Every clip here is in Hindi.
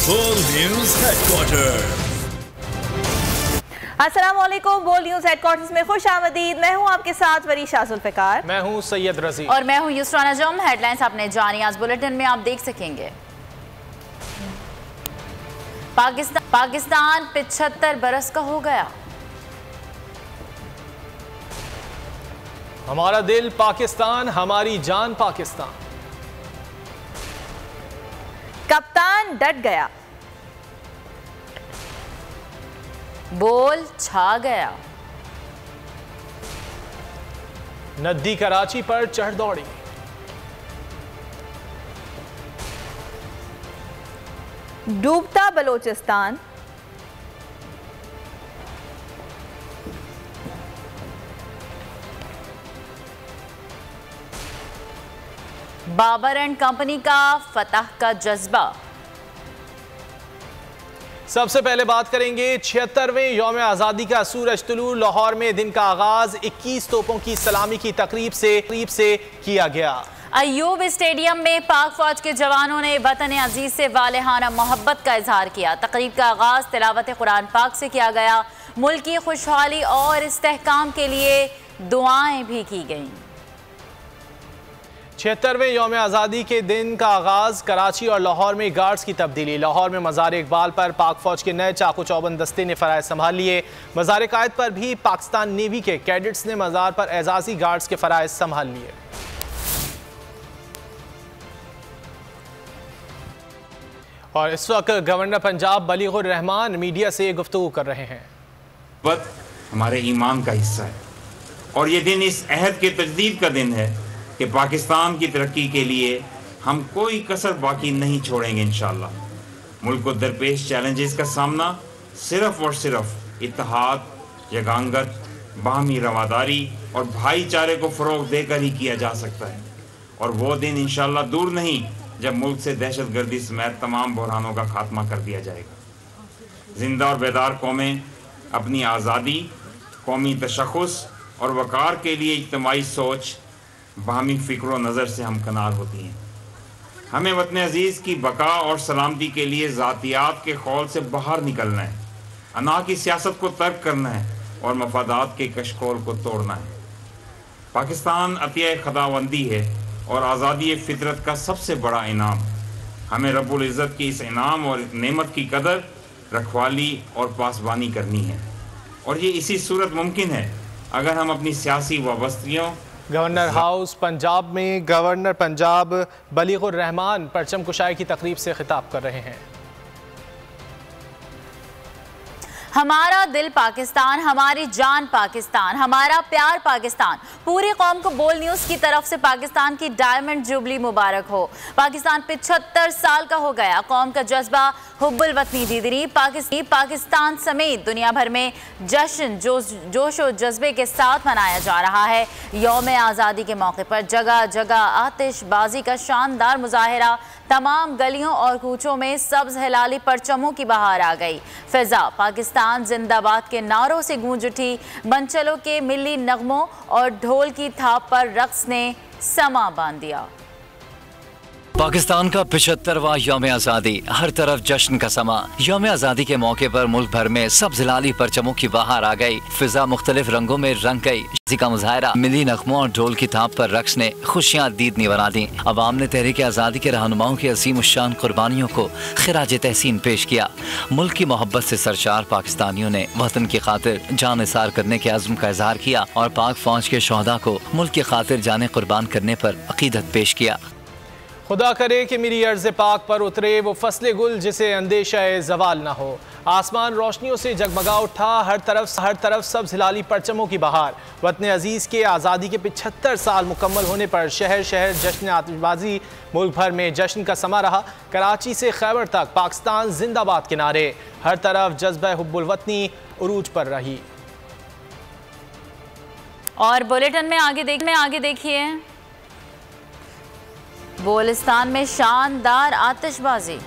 बोल न्यूज हेडक्वार्टर। अस्सलामुअलैकुम। बोल न्यूज हेडक्वार्टर्स में खुश आमदीद। मैं हूं आपके साथ वरीशा जुल्फिकार। मैं हूं सैयद रजी और मैं हूं युसरा नजम। हेडलाइंस आपने जानी। आज बुलेटिन में आप देख सकेंगे पाकिस्तान 75 बरस का हो गया। हमारा दिल पाकिस्तान, हमारी जान पाकिस्तान। कप्तान डट गया। बोल छा गया। नद्दी कराची पर चढ़ दौड़ी। डूबता बलोचिस्तान। बाबर एंड कंपनी का फतह का जज्बा। सबसे पहले बात करेंगे 76वें यौम आज़ादी का सूरज तुलू। लाहौर में दिन का आगाज 21 तोपों की सलामी की तकरीब से किया गया। अयूब स्टेडियम में पाक फौज के जवानों ने वतन अजीज से वालेहाना मोहब्बत का इजहार किया। तकरीब का आगाज तिलावत कुरान पाक से किया गया। मुल्क की खुशहाली और इस्तेहकाम के लिए दुआएं भी की गईं। 76वें यौम आज़ादी के दिन का आगाज कराची और लाहौर में गार्ड्स की तब्दीली। लाहौर में मज़ार इकबाल पर पाक फौज के नए चाकू चौबंद दस्ते ने फराइज संभाल लिए। मज़ार कायद पर भी पाकिस्तान नेवी के कैडेट्स ने मज़ार पर एजाजी गार्ड्स के फराइज संभाल लिए। और इस वक्त गवर्नर पंजाब बलीगुर रहमान मीडिया से गुफ्तगू कर रहे हैं। हमारे ईमान का हिस्सा है और ये दिन इस अहद के तजदीद का दिन है कि पाकिस्तान की तरक्की के लिए हम कोई कसर बाकी नहीं छोड़ेंगे। इंशाअल्लाह मुल्क को दरपेश चैलेंजेस का सामना सिर्फ और सिर्फ इत्तेहाद, यगांगत, बाहमी रवादारी और भाईचारे को फ़रोग देकर ही किया जा सकता है। और वो दिन इंशाअल्लाह दूर नहीं जब मुल्क से दहशतगर्दी समेत तमाम बहरानों का खात्मा कर दिया जाएगा। जिंदा और बेदार कौमें अपनी आज़ादी, कौमी तशख़्ख़ुस और वक़ार के लिए इज्तिमाई सोच, बाहमी फ़िक्र नज़र से हमकनार होती हैं। हमें वतन अजीज़ की बका और सलामती के लिए ज़ातियात के खौल से बाहर निकलना है, अना की सियासत को तर्क करना है और मफादात के कशकोल को तोड़ना है। पाकिस्तान अतिया खुदावंदी है और आज़ादी फितरत का सबसे बड़ा इनाम। हमें रब्बुल इज़्ज़त की इस इनाम और नेमत की कदर, रखवाली और पासबानी करनी है और ये इसी सूरत मुमकिन है अगर हम अपनी सियासी वाबस्तगियों। गवर्नर हाउस पंजाब में गवर्नर पंजाब बलीगुर रहमान परचम कुशाई की तकरीब से खिताब कर रहे हैं। हमारा दिल पाकिस्तान, हमारी जान पाकिस्तान, हमारा प्यार पाकिस्तान। पूरी कौम को बोल न्यूज़ की तरफ से पाकिस्तान की डायमंड जुबली मुबारक हो। पाकिस्तान 75 साल का हो गया। कौम का जज्बा हुब्बुल वतनी दीदनी पाकिस्तान समेत दुनिया भर में जश्न जोश और जज्बे के साथ मनाया जा रहा है। यौम आज़ादी के मौके पर जगह जगह आतिशबाजी का शानदार मुजाहिरा। तमाम गलियों और कूचों में सब्ज हिलाली परचमों की बहार आ गई। फिजा पाकिस्तान जिंदाबाद के नारों से गूंज उठी। बंचलों के मिली नगमों और ढोल की थाप पर रक्स ने समा बांध दिया। पाकिस्तान का 75वां यौम आज़ादी, हर तरफ जश्न का समा। यौम आज़ादी के मौके पर मुल्क भर में सब जिलाली परचमों की बहार आ गई। फिजा मुख्तलिफ रंगों में रंग गई। इसी का मुजाहिरा मिली नगमों और ढोल की थाप पर रक्स ने खुशियाँ दीदनी बना दी। अवाम ने तहरीक आज़ादी के रहनुमाओं की अजीम उश्शान कुर्बानियों को खिराज तहसीन पेश किया। मुल्क की मोहब्बत से सरशार पाकिस्तानियों ने वतन की खातिर जान निसार करने के अज़्म का इजहार किया और पाक फौज के शोहदा को मुल्क की खातिर जाने कुर्बान करने पर अकीदत पेश किया। खुदा करे कि मेरी अर्ज़ पाक पर उतरे वो फसले गुल जिसे अंदेशा जवाल ना हो। आसमान रोशनियों से जगमगा उठा। हर तरफ सब हिलाली परचमों की बहार। वतन अजीज़ के आज़ादी के 75 साल मुकम्मल होने पर शहर शहर जश्न आतिशबाजी। मुल्क भर में जश्न का समा रहा। कराची से खैबर तक पाकिस्तान जिंदाबाद के नारे। हर तरफ जज्बा हुब्बुल वतनी उरूज पर रही। और बुलेटिन में आगे देखिए बोलिस्तान में शानदार आतिशबाजी।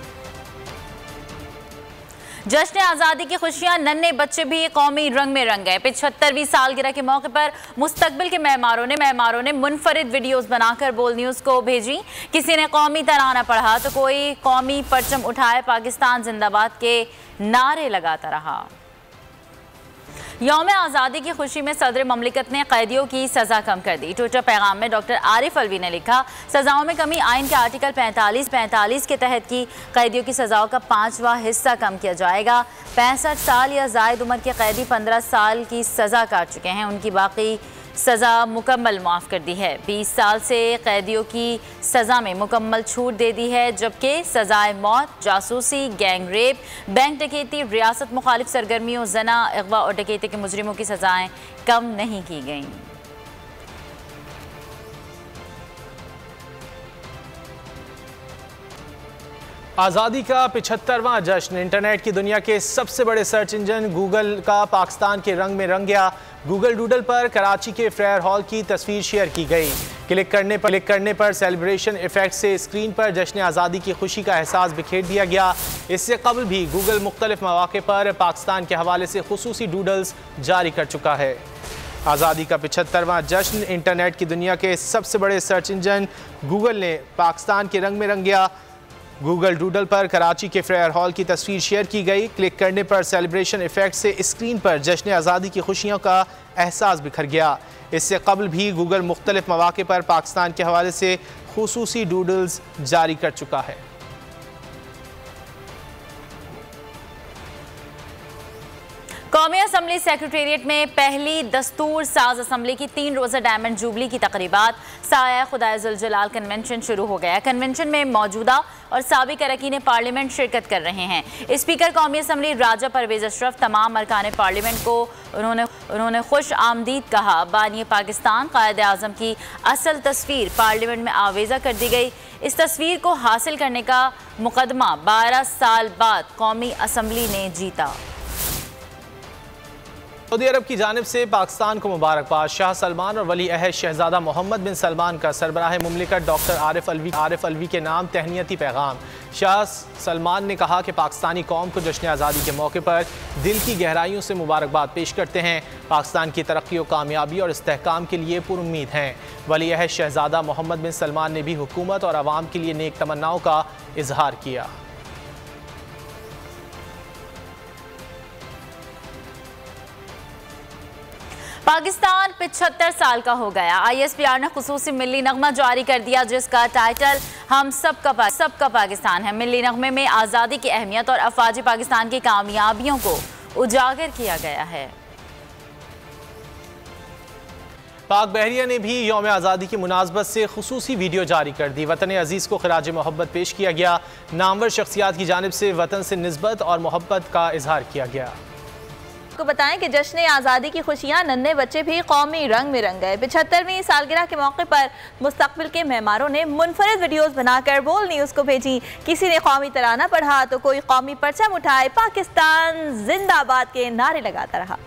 जश्न आज़ादी की खुशियां, नन्हे बच्चे भी कौमी रंग में रंग गए। 75वीं सालगिरह के मौके पर मुस्तकबिल के मेहमानों ने मुनफरिद वीडियोस बनाकर बोल न्यूज़ को भेजी। किसी ने कौमी तराना पढ़ा तो कोई कौमी परचम उठाए पाकिस्तान जिंदाबाद के नारे लगाता रहा। यौम आज़ादी की खुशी में सदर ममलिकत ने कैदियों की सज़ा कम कर दी। ट्विटर पैगाम में डॉक्टर आरिफ अलवी ने लिखा, सज़ाओं में कमी, आइन के आर्टिकल 45 के तहत की कैदियों की सज़ाओं का 5वां हिस्सा कम किया जाएगा। 65 साल या ज़ायद उम्र के कैदी 15 साल की सज़ा काट चुके हैं, उनकी बाकी सज़ा मुकम्मल माफ़ कर दी है। 20 साल से कैदियों की सज़ा में मुकम्मल छूट दे दी है, जबकि सज़ाए मौत, जासूसी, गैंग रेप, बैंक डकैती, रियासत मुखालिफ सरगर्मियों, जना, अगवा और डकैती के मुजरिमों की सज़ाएँ कम नहीं की गईं। आज़ादी का 75वां जश्न। इंटरनेट की दुनिया के सबसे बड़े सर्च इंजन गूगल का पाकिस्तान के रंग में रंग गया। गूगल डूडल पर कराची के फेयर हॉल की तस्वीर शेयर की गई। क्लिक करने पर सेलिब्रेशन इफेक्ट से स्क्रीन पर जश्न आज़ादी की खुशी का एहसास बिखेर दिया गया। इससे कबल भी गूगल मुख्तलिफ मौक़े पर पाकिस्तान के हवाले से खुसूसी डूडल्स जारी कर चुका है। आज़ादी का 75वां जश्न। इंटरनेट की दुनिया के सबसे बड़े सर्च इंजन गूगल ने पाकिस्तान के रंग में रंग गया। गूगल डूडल पर कराची के फेयर हॉल की तस्वीर शेयर की गई। क्लिक करने पर सेलिब्रेशन इफेक्ट से स्क्रीन पर जश्न आज़ादी की खुशियों का एहसास बिखर गया। इससे कबल भी गूगल मुख्तलिफ मौक़े पर पाकिस्तान के हवाले से खुसूसी डूडल्स जारी कर चुका है। कौमी असम्बली सेक्रेटेरिएट में पहली दस्तूर साज असम्बली की 3 रोज़ा डायमंड जुबली की तकरीबात साया खुदाए जुल जलाल कन्वेंशन शुरू हो गया। कन्वेंशन में मौजूदा और साबिक अरकान पार्लियामेंट शिरकत कर रहे हैं। स्पीकर कौमी असम्बली राजा परवेज़ अशरफ तमाम अरकान पार्लियामेंट को उन्होंने खुश आमदीद कहा। बानी पाकिस्तान कायद आज़म की असल तस्वीर पार्लियामेंट में आवेज़ा कर दी गई। इस तस्वीर को हासिल करने का मुकदमा 12 साल बाद कौमी असम्बली ने जीता। सऊदी अरब की जानिब से पाकिस्तान को मुबारकबाद। शाह सलमान और वली अहद शहजादा मोहम्मद बिन सलमान का सरबराह मुमलिकत डॉक्टर आरिफ अलवी के नाम तहनीती पैगाम। शाह सलमान ने कहा कि पाकिस्तानी कौम को जश्न आज़ादी के मौके पर दिल की गहराइयों से मुबारकबाद पेश करते हैं। पाकिस्तान की तरक्की और कामयाबी और इस्तेहकाम के लिए पुरुम्मीद हैं। वली अहद शहजादा मोहम्मद बिन सलमान ने भी हुकूमत और आवाम के लिए नेक तमन्नाओं का इजहार किया। पाकिस्तान 75 साल का हो गया। ISPR ने खुसूसी मिली नगमा जारी कर दिया, जिसका टाइटल हम सबका पाकिस्तान है। मिली नगमे में आज़ादी की अहमियत और अफवाज पाकिस्तान की कामयाबियों को उजागर किया गया है। पाक बहरिया ने भी यौम आज़ादी की मुनासबत से खुसूसी वीडियो जारी कर दी। वतन अजीज़ को खिराज मोहब्बत पेश किया गया। नामवर शख्सियात की जानिब से वतन से निस्बत और मोहब्बत का इजहार किया गया। को बताएं कि जश्न आज़ादी की खुशियां, नन्हे बच्चे भी कौमी रंग में रंग गए। 75वीं सालगिरह के मौके पर मुस्तकबिल के मेहमानों ने मुनफरिद वीडियोस बनाकर बोल न्यूज़ को भेजी। किसी ने कौमी तराना पढ़ा तो कोई कौमी परचम उठाए पाकिस्तान जिंदाबाद के नारे लगाता रहा।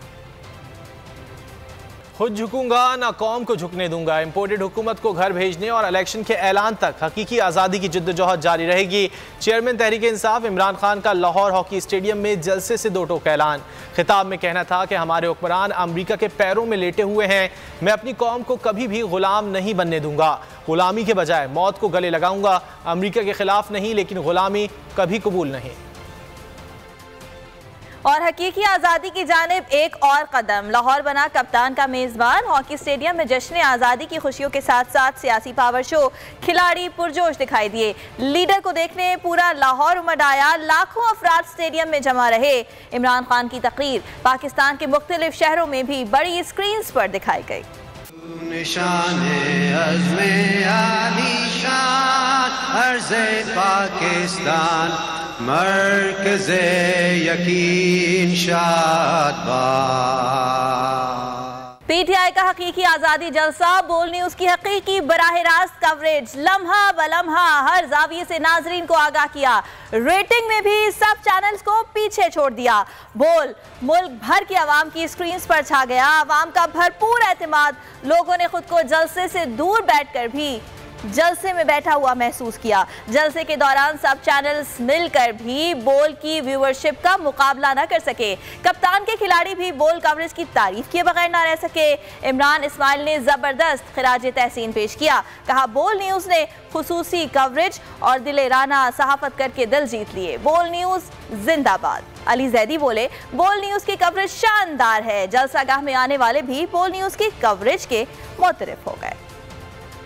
खुद झुकूंगा ना कौम को झुकने दूंगा। इम्पोर्टेड हुकूमत को घर भेजने और इलेक्शन के ऐलान तक हकीकी आज़ादी की जद्दोजहद जारी रहेगी। चेयरमैन तहरीक इंसाफ इमरान खान का लाहौर हॉकी स्टेडियम में जलसे से 2 टोक ऐलान। खिताब में कहना था कि हमारे हुक्मरान अमरीका के पैरों में लेटे हुए हैं। मैं अपनी कौम को कभी भी गुलाम नहीं बनने दूंगा। गुलामी के बजाय मौत को गले लगाऊंगा। अमरीका के खिलाफ नहीं, लेकिन गुलामी कभी कबूल नहीं। और हकीकी आज़ादी की जानिब एक और कदम। लाहौर बना कप्तान का मेज़बान। हॉकी स्टेडियम में जश्न आज़ादी की खुशियों के साथ साथ सियासी पावर शो। खिलाड़ी पुरजोश दिखाई दिए। लीडर को देखने पूरा लाहौर उमड़ आया। लाखों अफराद स्टेडियम में जमा रहे। इमरान खान की तकरीर पाकिस्तान के मुख्तलिफ शहरों में भी बड़ी स्क्रीन पर दिखाई गई। पाकिस्तान मरकज़े यकीन शादबाद। PTI का हकीकी आज़ादी जलसा। बोल न्यूज़ की हकीकी बराह रास्त कवरेज। लम्हा बलम्हा हर जाविये से नाजरीन को आगाह किया। रेटिंग में भी सब चैनल्स को पीछे छोड़ दिया। बोल मुल्क भर की आवाम की स्क्रीन पर छा गया। आवाम का भरपूर एतमाद। लोगों ने खुद को जलसे से दूर बैठकर भी जलसे में बैठा हुआ महसूस किया। जलसे के दौरान सब चैनल्स मिलकर भी बोल की व्यूअरशिप का मुकाबला न कर सके। कप्तान के खिलाड़ी भी बोल कवरेज की तारीफ किए बगैर न रह सके। इमरान इस्माइल ने जबरदस्त खिराज तहसीन पेश किया। कहा, बोल न्यूज ने खुसूसी कवरेज और दिले राना सहाफत करके दिल जीत लिए। बोल न्यूज जिंदाबाद। अली जैदी बोले, बोल न्यूज की कवरेज शानदार है। जलसागाह में आने वाले भी बोल न्यूज की कवरेज के मुतरिफ हो गए।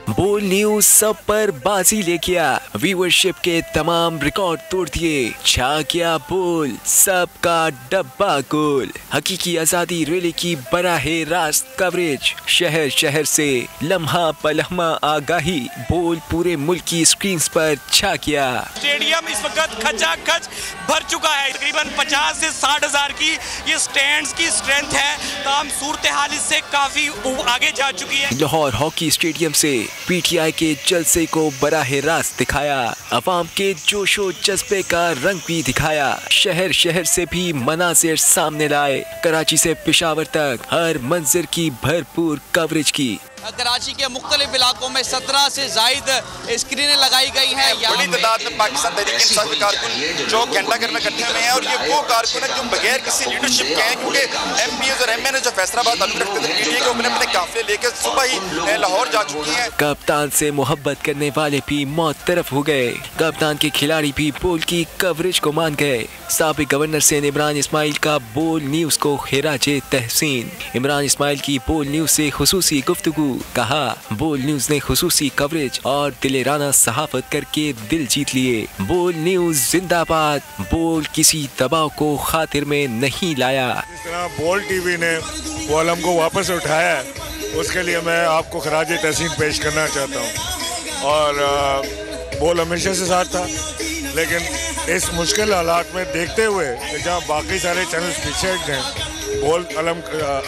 बोल न्यूज सब पर बाजी ले गया, व्यूअरशिप के तमाम रिकॉर्ड तोड़ दिए। छा गया बोल, सबका डब्बा गोल। हकीकी आजादी रैली की बराहे रास्त कवरेज, शहर शहर से लम्हा पलहमा आगाही। बोल पूरे मुल्क की स्क्रीन पर छा गया। स्टेडियम इस वक्त खचाखच भर चुका है। तकरीबन 50 से 60 हजार की ये स्टैंड्स की स्ट्रेंथ है। तमाम सूरत हाल इससे काफी आगे जा चुकी है। लाहौर हॉकी स्टेडियम से पीटीआई के जलसे को बराहे रास्त दिखाया। अवाम के जोशो जज्बे का रंग भी दिखाया। शहर शहर से भी मनाजिर सामने लाए। कराची से पेशावर तक हर मंजर की भरपूर कवरेज की। कराची के मुख्तलिफ इलाकों में 17 से जायद स्क्रीनें लगाई गई हैं। बड़ी तादाद में पाकिस्तान तहरीक-ए-इंसाफ के कारकुन जो घंटाघर में इकट्ठे हुए हैं और ये वो कारकुन है जो बगैर किसी लीडरशिप के हैं, क्योंकि एमपीएस और एमएनए जो फैसलाबाद ताल्लुक रखते थे पीटीआई के अपने अपने काफिले लेकर सुबह ही लाहौर जा चुकी हैं। कप्तान से मोहब्बत करने वाले भी मौत तरफ हो गए। कप्तान के खिलाड़ी भी बोल की कवरेज को मान गए। साबिक गवर्नर से इमरान इस्माइल का बोल न्यूज को खिराजे तहसीन। इमरान इस्माइल की बोल न्यूज से खुसूसी गुफ्तगू। कहा, बोल न्यूज ने खुसूसी कवरेज और दिले राना सहाफत करके दिल जीत लिए। बोल न्यूज जिंदाबाद। बोल किसी दबाव को खातिर में नहीं लाया। जिस तरह बोल टीवी ने कॉलम को वापस उठाया है, उसके लिए मैं आपको खराज तहसीन पेश करना चाहता हूँ। और बोल हमेशा से साथ था, लेकिन इस मुश्किल हालात में देखते हुए जहाँ बाकी सारे चैनल्स पीछे हट गए, बोल अलम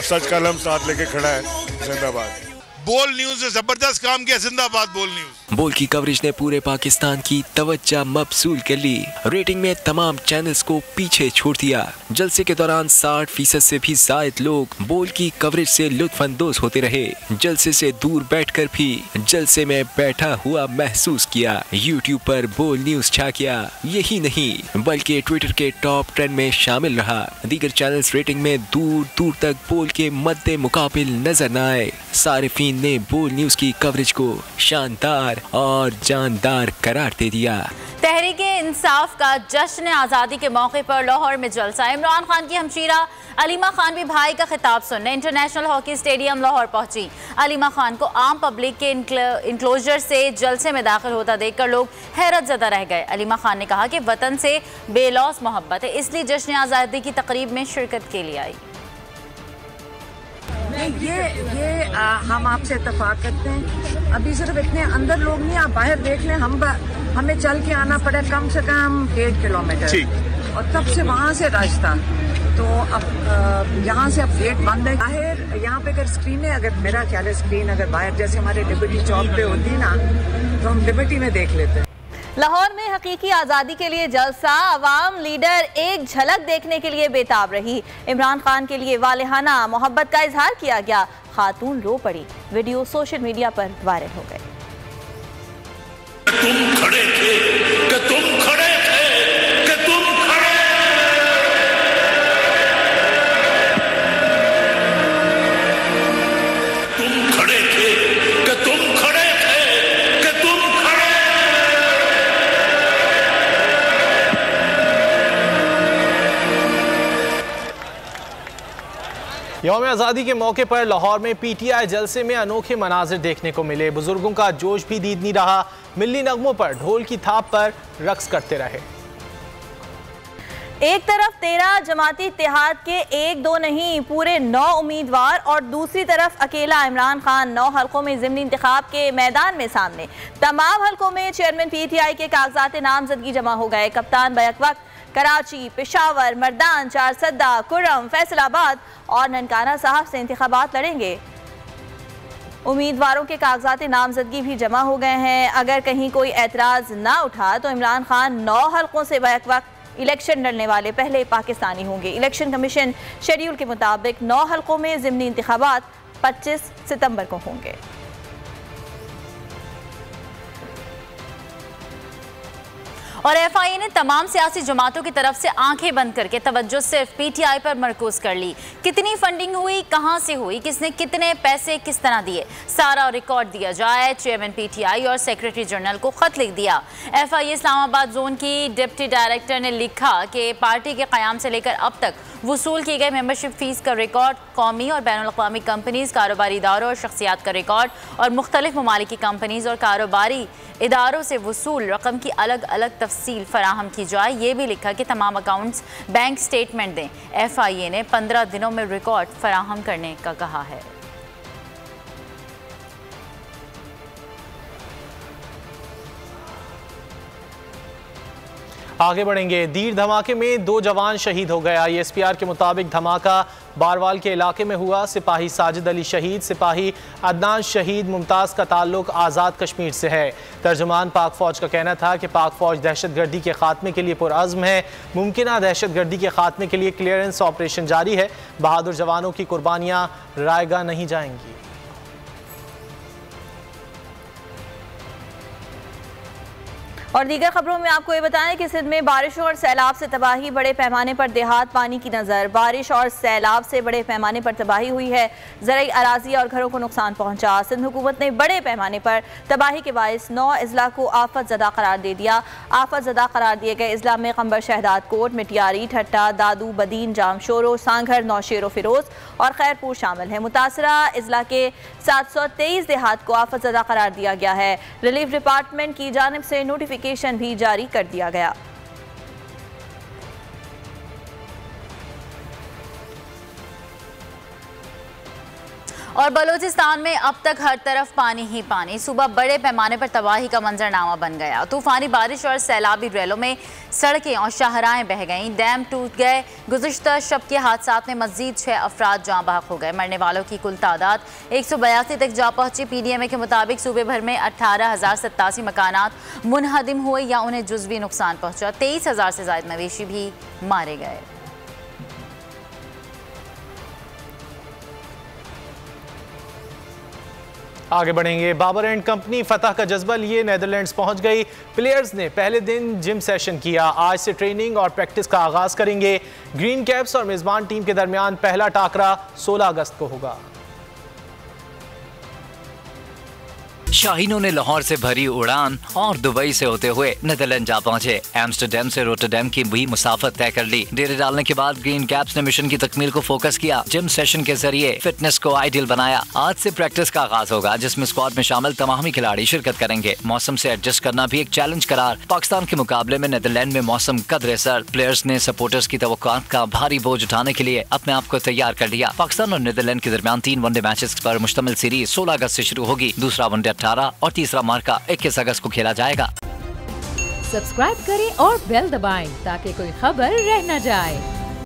सच का अलम साथ लेके खड़ा है। जिंदाबाद। बोल न्यूज ने जबरदस्त काम किया। जिंदाबाद बोल न्यूज। बोल की कवरेज ने पूरे पाकिस्तान की तवज्जो मबसूल कर ली। रेटिंग में तमाम चैनल्स को पीछे छोड़ दिया। जलसे के दौरान 60% से भी ज्यादा लोग बोल की कवरेज से लुत्फानंदोज होते रहे। जलसे से दूर बैठकर भी जलसे में बैठा हुआ महसूस किया। यूट्यूब पर बोल न्यूज छा गया। यही नहीं बल्कि ट्विटर के टॉप 10 में शामिल रहा। दीगर चैनल्स रेटिंग में दूर दूर तक बोल के मद्दे मुकाबिल नजर न आए। सारिफीन ने बोल न्यूज की कवरेज को शानदार और जानदार करार दे दिया। तहरीक-ए-इंसाफ का जश्न आज़ादी के मौके पर लाहौर में जलसा। इमरान खान की हमशीरा अलीमा खान भी भाई का खिताब सुनने इंटरनेशनल हॉकी स्टेडियम लाहौर पहुंची। अलीमा खान को आम पब्लिक के इंक्लोजर से जलसे में दाखिल होता देखकर लोग हैरत ज़दा रह गए। अलीमा खान ने कहा कि वतन से बेलौस मोहब्बत है, इसलिए जश्न आज़ादी की तकरीब में शिरकत के लिए आई। ये हम आपसे इत्तेफाक करते हैं। अभी सिर्फ इतने अंदर लोग नहीं, आप बाहर देख लें, हमें चल के आना पड़ा कम से कम 1.5 किलोमीटर, और तब से वहाँ से रास्ता। तो अब यहाँ से अब गेट बंद है। बाहर यहाँ पे अगर स्क्रीन है, अगर मेरा ख्याल है स्क्रीन अगर बाहर जैसे हमारे लिबर्टी चौक पे होती ना, तो हम लिबर्टी में देख लेते हैं। लाहौर में हकीकी आज़ादी के लिए जलसा। अवाम लीडर एक झलक देखने के लिए बेताब रही। इमरान खान के लिए वालिहाना मोहब्बत का इजहार किया गया। खातून रो पड़ी। वीडियो सोशल मीडिया पर वायरल हो गए। तुम खड़े थे कि तुम खड़े थे कि तुम खड़े। तुम खड़े थे कि तुम खड़े थे कि तुम खड़े। यौम आज़ादी के मौके पर लाहौर में पीटीआई जलसे में अनोखे मनाजिर देखने को मिले। बुजुर्गों का जोश भी दीद नहीं रहा। मिल्ली नगमों पर ढोल की थाप पर रक्स करते रहे। एक तरफ 13 जमाती इत्तेहाद के 1-2 नहीं पूरे 9 उम्मीदवार, और दूसरी तरफ अकेला इमरान खान 9 हल्कों में ज़िमनी इंतखाब के मैदान में सामने। तमाम हल्कों में चेयरमैन पीटीआई के कागजात नामजदगी जमा हो गए। कप्तान बैक वक्त कराची, पेशावर, मर्दान, चारसद्दा, कुर्रम, फैसलाबाद और ननकाना साहब से इंतखाबात लड़ेंगे। उम्मीदवारों के कागजात नामजदगी भी जमा हो गए हैं। अगर कहीं कोई एतराज ना उठा तो इमरान खान 9 हल्कों से बैक वक्त इलेक्शन लड़ने वाले पहले पाकिस्तानी होंगे। इलेक्शन कमीशन शेड्यूल के मुताबिक 9 हल्कों में ज़िमनी इंतखाबात 25 सितंबर को होंगे। और FIA ने तमाम सियासी जमातों की तरफ से आंखें बंद करके तवज्जो सिर्फ PTI पर मरकूज कर ली। कितनी फंडिंग हुई, कहां से हुई, किसने कितने पैसे किस तरह दिए, सारा रिकॉर्ड दिया जाए। चेयरमैन PTI और सेक्रेटरी जनरल को खत लिख दिया। FIA इस्लामाबाद जोन की डिप्टी डायरेक्टर ने लिखा कि पार्टी के क़याम से लेकर अब तक वसूल की गई मेंबरशिप फीस का रिकॉर्ड, कौमी और बैनुल अक़वामी कंपनीज, कारोबारी इदारों और शख्सियात का रिकॉर्ड और मुख्तलिफ ममालिक की कंपनीज और कारोबारी इदारों से वसूल रकम की अलग अलग तफसील फराहम की जाए। ये भी लिखा कि तमाम अकाउंट्स बैंक स्टेटमेंट दें। FIA ने 15 दिनों में रिकॉर्ड फराहम करने का कहा है। आगे बढ़ेंगे। दीर धमाके में 2 जवान शहीद हो गया। ISPR के मुताबिक धमाका बारवाल के इलाके में हुआ। सिपाही साजिद अली शहीद, सिपाही अदनान शहीद मुमताज़ का ताल्लुक आज़ाद कश्मीर से है। तर्जुमान पाक फौज का कहना था कि पाक फौज दहशतगर्दी के खात्मे के लिए पुरअज़्म है। मुमकिन दहशतगर्दी के खात्मे के लिए क्लियरेंस ऑपरेशन जारी है। बहादुर जवानों की कुर्बानियाँ रायगा नहीं जाएंगी। और दीगर खबरों में आपको ये बताएं कि सिंध में बारिशों और सैलाब से तबाही, बड़े पैमाने पर देहात पानी की नज़र। बारिश और सैलाब से बड़े पैमाने पर तबाही हुई है। ज़रई अराजी और घरों को नुकसान पहुंचा। सिंध हुकूमत ने बड़े पैमाने पर तबाही के बायस 9 अजला को आफत ज़दा करार दे दिया। आफत ज़दा करार दिए गए अजला में खंबर शहदाद कोट, मिटियारी, ठट्टा, दादू, बदीन, जामशोरो, सांघर, नौशेरो फिरोज और खैरपुर शामिल है। मुतासरा अजला के 723 देहात को आफत ज़दा करार दिया गया है। रिलीफ डिपार्टमेंट की जानिब से नोटिफिकेशन भी जारी कर दिया गया। और बलूचिस्तान में अब तक हर तरफ पानी ही पानी। सुबह बड़े पैमाने पर तबाही का मंजरनामा बन गया। तूफानी बारिश और सैलाबी रेलों में सड़कें और शाहराएं बह गईं, डैम टूट गए। गुज़िश्ता शब के हादसात में मज़ीद 6 अफराद जाँ बहक हो गए। मरने वालों की कुल तादाद 182 तक जा पहुंची। PDMA के मुताबिक सूबे भर में 18,087 मकानात मुनहदिम हुए या उन्हें जुज़वी नुकसान पहुंचा। 23,000 से ज़ायद मवेशी भी मारे गए। आगे बढ़ेंगे। बाबर एंड कंपनी फतह का जज्बा लिए नेदरलैंड्स पहुंच गई। प्लेयर्स ने पहले दिन जिम सेशन किया। आज से ट्रेनिंग और प्रैक्टिस का आगाज करेंगे। ग्रीन कैप्स और मेजबान टीम के दरमियान पहला टाकरा 16 अगस्त को होगा। शाहीनों ने लाहौर से भरी उड़ान और दुबई से होते हुए नेदरलैंड जा पहुंचे। एम्स्टरडैम से रोटरडैम की भी मुसाफत तय कर ली। डेरे डालने के बाद ग्रीन कैप्स ने मिशन की तकमील को फोकस किया। जिम सेशन के जरिए फिटनेस को आइडियल बनाया। आज से प्रैक्टिस का आगाज होगा, जिसमें स्क्वाड में शामिल तमाम खिलाड़ी शिरकत करेंगे। मौसम से एडजस्ट करना भी एक चैलेंज करार। पाकिस्तान के मुकाबले में नेदरलैंड में मौसम कदरे सर्द। प्लेयर्स ने सपोर्टर्स की तवक्कुआत का भारी बोझ उठाने के लिए अपने आप को तैयार कर लिया। पाकिस्तान और नेदरलैंड के दरमियान 3 वनडे मैचेस पर मुश्तमिल सीरीज 16 अगस्त से शुरू होगी। दूसरा वनडे 18 और तीसरा मार्का 21 अगस्त को खेला जाएगा। सब्सक्राइब करें और बेल दबाएं ताकि कोई खबर रह न जाए।